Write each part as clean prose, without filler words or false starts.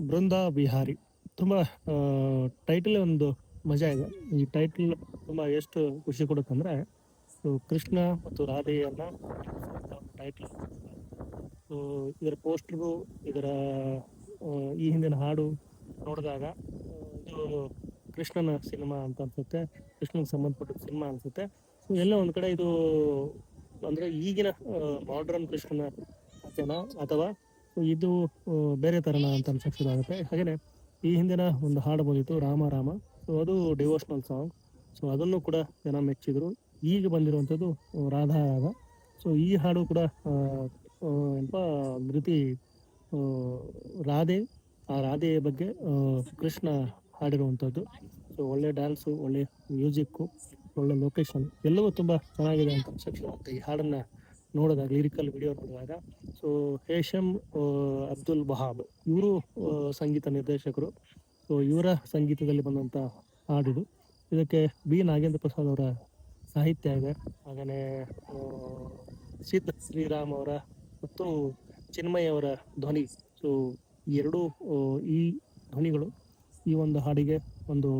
ಬೃಂದ ವಿಹಾರಿ ತುಂಬ ಟೈಟಲ್ ಒಂದು ಮಜಾ ಇದೆ. ಈ ಟೈಟಲ್ ತುಂಬ ಎಷ್ಟು ಖುಷಿ ಕೊಡುತ್ತಂದ್ರೆ, ಸೊ ಕೃಷ್ಣ ಮತ್ತು ರಾಧೆಯನ್ನ ಟೈಟಲ್. ಸೊ ಇದರ ಪೋಸ್ಟರ್ಗು ಇದರ ಈ ಹಿಂದಿನ ಹಾಡು ನೋಡಿದಾಗ ಇದು ಕೃಷ್ಣನ ಸಿನಿಮಾ ಅಂತ ಅನ್ಸುತ್ತೆ, ಕೃಷ್ಣನಿಗೆ ಸಂಬಂಧಪಟ್ಟ ಸಿನಿಮಾ ಅನ್ಸುತ್ತೆ. ಸೊ ಎಲ್ಲ ಒಂದ್ ಕಡೆ ಇದು ಅಂದ್ರೆ ಈಗಿನ ಮಾಡರ್ನ್ ಕೃಷ್ಣನ ಕಥೆನ ಅಥವಾ ಇದು ಬೇರೆ ತರನ ಅಂತ ಅನ್ಸಕ್ಕಾಗುತ್ತೆ. ಹಾಗೇನೆ ಈ ಹಿಂದಿನ ಒಂದು ಹಾಡು ಬಂದಿತ್ತು ರಾಮ ರಾಮ, ಸೊ ಅದು ಡಿವೋಷನಲ್ ಸಾಂಗ್. ಸೊ ಅದನ್ನು ಕೂಡ ಜನ ಮೆಚ್ಚಿದ್ರು. ಈಗ ಬಂದಿರುವಂಥದ್ದು ರಾಧಾ ರಾಧ. ಸೊ ಈ ಹಾಡು ಕೂಡ ಏನಪ್ಪ ಒಂದ್ ರೀತಿ ರಾಧೆ, ಆ ರಾಧೆಯ ಬಗ್ಗೆ ಕೃಷ್ಣ ಹಾಡಿರುವಂಥದ್ದು. ಸೊ ಒಳ್ಳೆ ಡ್ಯಾನ್ಸು, ಒಳ್ಳೆ ಮ್ಯೂಸಿಕ್ಕು, ಒಳ್ಳೆ ಲೊಕೇಶನ್ ಎಲ್ಲವೂ ತುಂಬ ಚೆನ್ನಾಗಿದೆ ಅಂತ ಅನ್ಸಕ್ಕಾಗುತ್ತೆ ಈ ಹಾಡನ್ನ ನೋಡಿದಾಗ, ಲಿರಿಕಲ್ ವಿಡಿಯೋ ನೋಡಿದಾಗ. ಸೊ ಹೇಶಮ್ ಅಬ್ದುಲ್ ವಹಾಬ್ ಇವರು ಸಂಗೀತ ನಿರ್ದೇಶಕರು. ಸೊ ಇವರ ಸಂಗೀತದಲ್ಲಿ ಬಂದಂಥ ಹಾಡಿದು. ಇದಕ್ಕೆ ಬಿ ನಾಗೇಂದ್ರ ಪ್ರಸಾದ್ ಅವರ ಸಾಹಿತ್ಯ ಇದೆ. ಹಾಗೆಯೇ ಸಿದ್ ಶ್ರೀರಾಮ್ ಅವರ ಮತ್ತು ಚಿನ್ಮಯ್ ಅವರ ಧ್ವನಿ. ಸೊ ಎರಡೂ ಈ ಧ್ವನಿಗಳು ಈ ಒಂದು ಹಾಡಿಗೆ ಒಂದು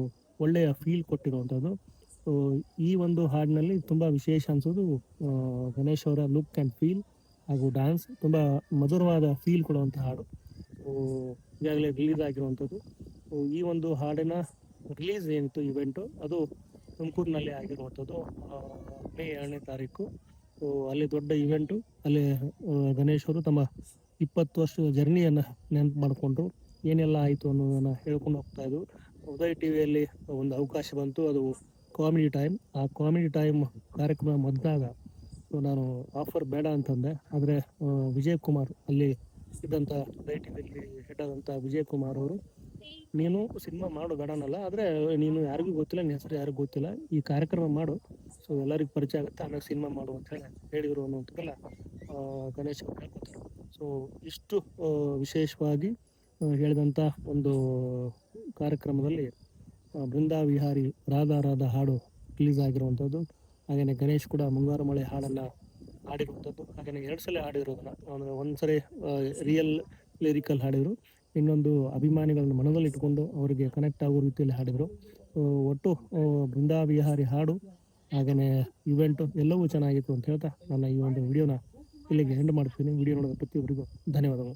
ಒಳ್ಳೆಯ ಫೀಲ್ ಕೊಟ್ಟಿರುವಂಥದ್ದು. ಸೊ ಈ ಒಂದು ಹಾಡಿನಲ್ಲಿ ತುಂಬ ವಿಶೇಷ ಅನಿಸೋದು ಗಣೇಶ್ ಅವರ ಲುಕ್ ಆ್ಯಂಡ್ ಫೀಲ್ ಹಾಗೂ ಡ್ಯಾನ್ಸ್. ತುಂಬ ಮಧುರವಾದ ಫೀಲ್ ಕೊಡುವಂಥ ಹಾಡು. ಈಗಾಗಲೇ ರಿಲೀಸ್ ಆಗಿರುವಂಥದ್ದು. ಈ ಒಂದು ಹಾಡಿನ ರಿಲೀಸ್ ಏನಿತ್ತು ಇವೆಂಟು, ಅದು ತುಮಕೂರಿನಲ್ಲಿ ಆಗಿರುವಂಥದ್ದು ಮೇ 2ನೇ ತಾರೀಕು. ಸೊ ಅಲ್ಲಿ ದೊಡ್ಡ ಇವೆಂಟು. ಅಲ್ಲಿ ಗಣೇಶ್ ಅವರು ತಮ್ಮ 20 ವರ್ಷದ ಜರ್ನಿಯನ್ನು ನೆನಪು ಮಾಡಿಕೊಂಡ್ರು. ಏನೆಲ್ಲ ಆಯಿತು ಅನ್ನೋದನ್ನು ಹೇಳ್ಕೊಂಡು ಹೋಗ್ತಾ ಇದ್ರು. ಉದಯ್ ಟಿವಿಯಲ್ಲಿ ಒಂದು ಅವಕಾಶ ಬಂತು, ಅದು ಕಾಮಿಡಿ ಟೈಮ್. ಆ ಕಾಮಿಡಿ ಟೈಮ್ ಕಾರ್ಯಕ್ರಮ ಬಂದಾಗ ನಾನು ಆಫರ್ ಬೇಡ ಅಂತಂದೆ. ಆದರೆ ವಿಜಯ್ ಕುಮಾರ್ ಅಲ್ಲಿ ಇದ್ದಂಥ ಉದಯ್ ಟಿವಿಯಲ್ಲಿ ಹೆಡ್ ಆದಂಥ ವಿಜಯ್ ಕುಮಾರ್ ಅವರು, ನೀನು ಸಿನಿಮಾ ಮಾಡು ಬೇಡನಲ್ಲ, ಆದರೆ ನೀನು ಯಾರಿಗೂ ಗೊತ್ತಿಲ್ಲ, ನಿನ್ನ ಹೆಸರು ಯಾರಿಗೂ ಗೊತ್ತಿಲ್ಲ, ಈ ಕಾರ್ಯಕ್ರಮ ಮಾಡು, ಸೊ ಎಲ್ಲರಿಗೂ ಪರಿಚಯ ಆಗುತ್ತೆ, ಆಮೇಲೆ ಸಿನಿಮಾ ಮಾಡು ಅಂತ ಹೇಳಿದರು ಅನ್ನೋಂಥದ್ದೆಲ್ಲ ಗಣೇಶ್ ಅವರು ಹೇಳ್ಕೊತಾರೆ. ಸೊ ಇಷ್ಟು ವಿಶೇಷವಾಗಿ ಹೇಳಿದಂಥ ಒಂದು ಕಾರ್ಯಕ್ರಮದಲ್ಲಿ ಬೃಂದಾ ವಿಹಾರಿ ರಾಧಾ ರಾಧಾ ಹಾಡು ರಿಲೀಸ್ ಆಗಿರುವಂಥದ್ದು. ಹಾಗೆಯೇ ಗಣೇಶ್ ಕೂಡ ಮುಂಗಾರು ಮಳೆ ಹಾಡನ್ನು ಹಾಡಿರುವಂಥದ್ದು. ಹಾಗೆಯೇ 2 ಸಲ ಹಾಡಿರೋದನ್ನು, ಅಂದರೆ ಒಂದ್ಸರಿ ರಿಯಲ್ ಲಿರಿಕಲ್ ಹಾಡಿದರು, ಇನ್ನೊಂದು ಅಭಿಮಾನಿಗಳನ್ನು ಮನದಲ್ಲಿ ಇಟ್ಕೊಂಡು ಅವರಿಗೆ ಕನೆಕ್ಟ್ ಆಗೋ ರೀತಿಯಲ್ಲಿ ಹಾಡಿದರು. ಒಟ್ಟು ಬೃಂದಾ ವಿಹಾರಿ ಹಾಡು ಹಾಗೆಯೇ ಇವೆಂಟು ಎಲ್ಲವೂ ಚೆನ್ನಾಗಿತ್ತು ಅಂತ ಹೇಳ್ತಾ ನನ್ನ ಈ ಒಂದು ವಿಡಿಯೋನ ಇಲ್ಲಿಗೆ ಎಂಡ್ ಮಾಡ್ತೀನಿ. ವಿಡಿಯೋ ನೋಡೋದ ಪ್ರತಿಯೊಬ್ಬರಿಗೂ ಧನ್ಯವಾದಗಳು.